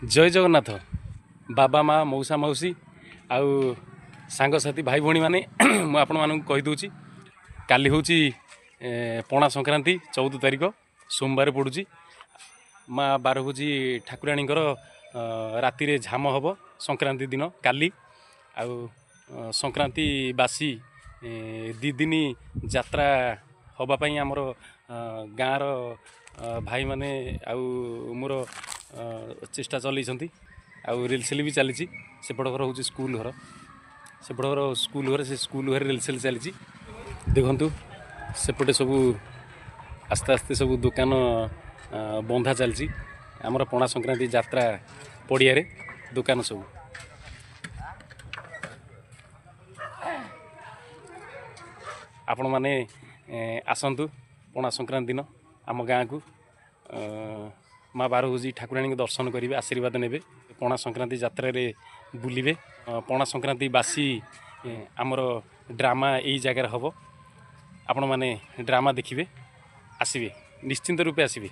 जय जगन्नाथ बाबा माँ मौसा मौसी आउ सांगसाथी भाई भौणी मैंने मुझे आपण मानक कहीदे काली हूँ पणा संक्रांति 14 तारिख सोमवार पड़ुची माँ बार हूँ ठाकुराणी राति झाम हम संक्रांति दिन काली आउ संक्रांति बासी दी दिन यात्रा हाँपाई आमर गाँव भाई माने आउ मोर चेष्टा चलती आउ रिलसेल भी चली सेपट घर हूँ स्कूल घर सेपट घर स्कूल घर से स्कूल घर रिलसेल चली देखु सेपटे सबू आस्ते आस्ते सब दुकान बंधा चलती आमर पणा संक्रांति यात्रा पड़िया दुकान सब आपण मैंने आसतु पणा संक्रांति दिन आम गाँ को माँ बार हूँ ठाकुराणी दर्शन करेंगे आशीर्वाद ने पणा संक्रांति यात्रा बुलिबे पणा संक्रांति बासी आमर ड्रामा यही जगार हम आपण मैंने ड्रामा देखिए आसबे निश्चिंत रूपे आसबे।